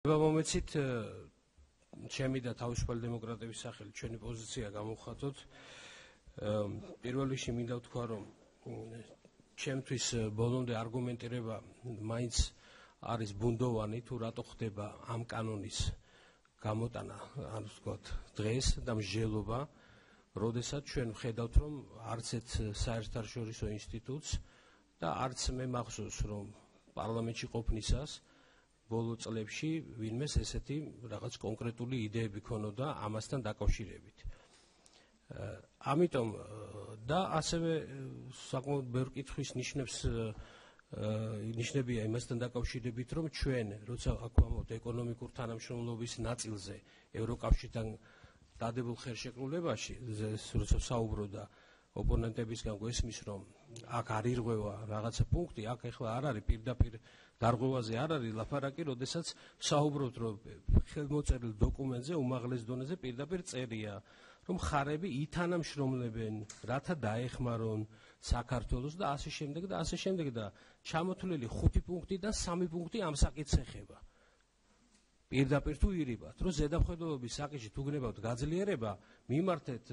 მომეცით ჩემი და თავისუფალი დემოკრატების სახელით ჩვენი პოზიცია გამოვხატოთ. პირველ რიგში მინდა ვთქვა, რომ ჩემთვის ბოლომდე არგუმენტირება მაინც არის ბუნდოვანი, თუ რატო ხდება ამ კანონის გამოტანა, ან ვთქვათ, დღეს და მსჯელობა, როდესაც ჩვენ ვხედავთ, რომ არც ერთ საერთაშორისო ინსტიტუტს და არც მე მახსოვს, რომ პარლამენტში ყოფნისას ბოლო წლებში ვინმეს ესეთი რაღაც კონკრეტული იდეები ქონოდა ამასთან დაკავშირებით. ამიტომ და ასევე საკმაოდ ბევრ კითხვის ნიშნებია იმასთან დაკავშირებით, რომ ჩვენ, როცა აქ ვამბობთ ეკონომიკურ თანამშრომლობის ნაწილზე ევროკავშირთან დადებულ ხელშეკრულებაში, როცა საუბრობდა ოპონენტებისგან გვესმის, რომ აქ არ ირღვევა რაღაცა პუნქტი, აქ ეხლა არ არის პირდაპირ დარღვევაზე არ არის ლაფარაკი, როდესაც საუბრობთ, რომ ხელმოწერილ დოკუმენტზე უმაღლეს დონეზე პირდაპირ წერია, რომ ხარები ითანამშრომლებენ, რათა დაეხმარონ საქართველოს და ასე შემდეგ და ასე შემდეგ და ჩამოთვლილი 5 პუნქტიდან 3 პუნქტი ამ საკითხს ეხება. პირდაპირ თუ ირიბათ, რომ ზედამხედველობის საკითხში თუ გნებავთ გაძლიერება, მიმართეთ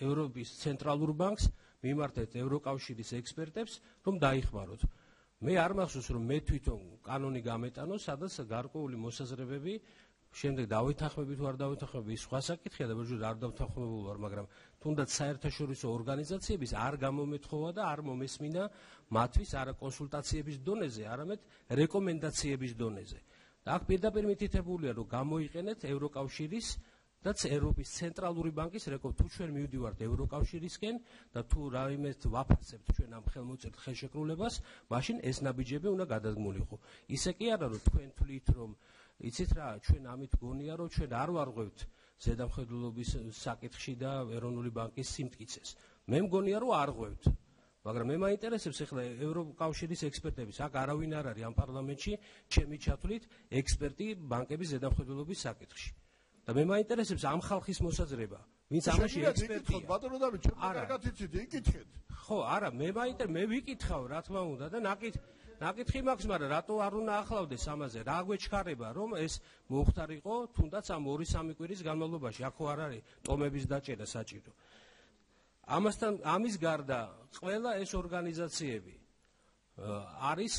ევროპის ცენტრალურ ბანკს, მიმართეთ ევროკავშირის ექსპერტებს, რომ დაიხმაროთ. მე არ მახსოვს, რომ მე თვითონ კანონი გამეტანო, სადაც გარკვეული მოსაზრებები, შემდეგ დავითანხმები თუ არ დავითანხმები, ის სხვა საკითხია და ბერჯერ არ დავთანხმებული ვარ, მაგრამ თუნდაც საერთაშორისო ორგანიზაციების არ გამომეთხოვა და არ მომესმინა მათთვის არა კონსულტაციების დონეზე, არამედ რეკომენდაციების დონეზე. და აქ პირდაპირ მითითებულია, რომ გამოიყენეთ ევროკავშირის და ევროპის ცენტრალური ბანკის თუ ჩვენ მივდივართ ევროკავშირისკენ და თუ რაიმეს ვაფასებთ ჩვენ ამ ხელმოწერილ ხელშეკრულებას, მაშინ ეს ნაბიჯები უნდა გადადგმულიყო. ისე კი არა, რომ თქვენ თვლით, რომ იცით რა, ჩვენ ამით გონია, რომ ჩვენ არ ვარღვევთ ზედამხედველობის საკითხში და ეროვნული ბანკის სიმტკიცეს. მე მგონია, რომ არ ღვევთ. მაგრამ მე მაინტერესებს ახლა ევროკავშირის ექსპერტების, აქ არავინ არ არის ამ პარლამენტში, ჩემი ჩათვლით, ექსპერტი ბანკების ზედამხედველობის საკითხში. და მე მაინტერესებს ამ ხალხის მოსაზრება, ვინც ამაში ექსპერტია. ბატონო დავით, ჩვენ კარგად იცით, იკითხეთ. ხო, არა, მე ვიკითხავ, რა თქმა უნდა და ნაკითხი მაქვს, მაგრამ რატო არ უნდა ახლავდეს ამაზე? რა გვეჩქარება, რომ ეს მოხდარიყო თუნდაც ამ 2-3 კვირის განმავლობაში, აქ არ არის ტომების დაჭერა საჭირო. ამის გარდა ყველა ეს ორგანიზაციები არის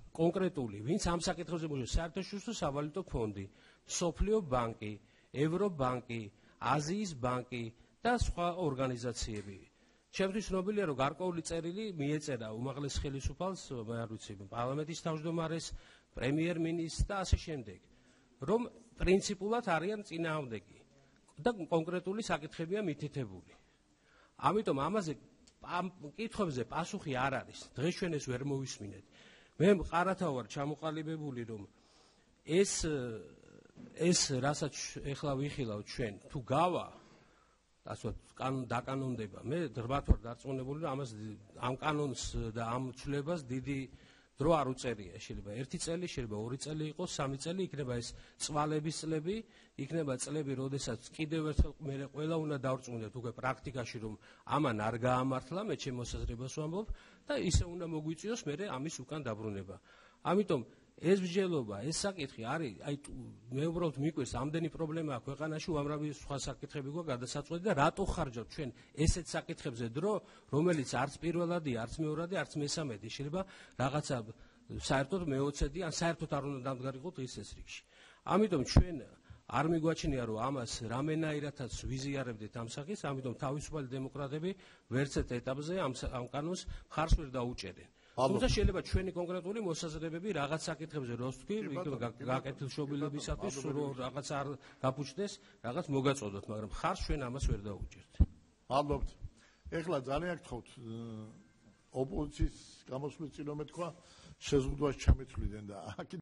კონკრეტული, ვინც ამ საკითხებზე მუშაობს, საერთაშორისო სავალუტო ფონდი, მსოფლიო ბანკი, ევრობანკი, აზიის ბანკი და სხვა ორგანიზაციები. ჩემთვის ცნობილია, რომ გარკვეული წერილი მიეწერა უმაღლეს ხელისუფალს, მე არ ვიცი, პარლამენტის თავმჯდომარეს, პრემიერ-მინისტრს და ასე შემდეგ, რომ პრინციპულად არიან წინააღმდეგი და კონკრეტული საკითხებია მითითებული. ამიტომ ამაზე ამ კითხვებზე პასუხი არ არის. დღეს ჩვენ ეს ვერ მოვისმინეთ. მე მყარათავ ვარ ჩამოყალიბებული, რომ ეს რასაც ეხლა ვიხილავ ჩვენ, თუ გავა, ასე ვთქვათ, დაკანონდება. მე ღრმად ვარ დარწმუნებული, რომ ამ კანონს და ამ ცვლილებას დიდი დრო არ უწერია. შეიძლება 1 წელი, შეიძლება 2 წელი იყოს, 3 წელი, იქნება ეს წვალების წლები, იქნება წლები, როდესაც კიდევ ერთხელ მე ყველა უნდა დავrწმუნდეთ უკვე პრაქტიკაში, რომ ამან არ გაამართლა, მე ჩემ მოსაზრებას ვამბობ და ისე უნდა მოგვიწიოს მე ამის უკან დაბრუნება. ამიტომ ეს მსჯელობა, ეს საკითხი არის, მე უბრალოდ მიკვირს, ამდენი პრობლემა აქვს ქვეყანაში, უამრავი სხვა საკითხები გვაქვს გადასაწყვეტი და რატო ხარჯავთ ჩვენ ესეთ საკითხებზე დრო, რომელიც არც პირველადი, არც მეორადი, არც მესამედი, შეიძლება რაღაცა საერთოდ მე-20-დი, ან საერთოდ არ უნდა დამდგარიყოთ ის რიგში. ამიტომ ჩვენ არ მიგვაჩნია, რომ ამას რამენაირადაც ვიზიარებდეთ ამ საკითხს, ამიტომ თავისუფალი დემოკრატები ვერც ერთ ეტაპზე ამ კანონს მხარს ვერ დაუჭერენ. თუმცა შეიძლება ჩვენი კონკრეტული მოსაზრებები რაღაც საკითხებზე რო ვთქვი, გაკეთილშობილებისათვის რაღაც არ გაფუჭდეს, რაღაც მოგაწოდოთ, მაგრამ მხარს ჩვენ ამას ვერ დაუჭერთ. მადლობთ. ეხლა ძალიან გთხოვთ ოპოზიციის გამოსვლის წინომეთქვა შეზღუდვას ჩამეცვლიდან და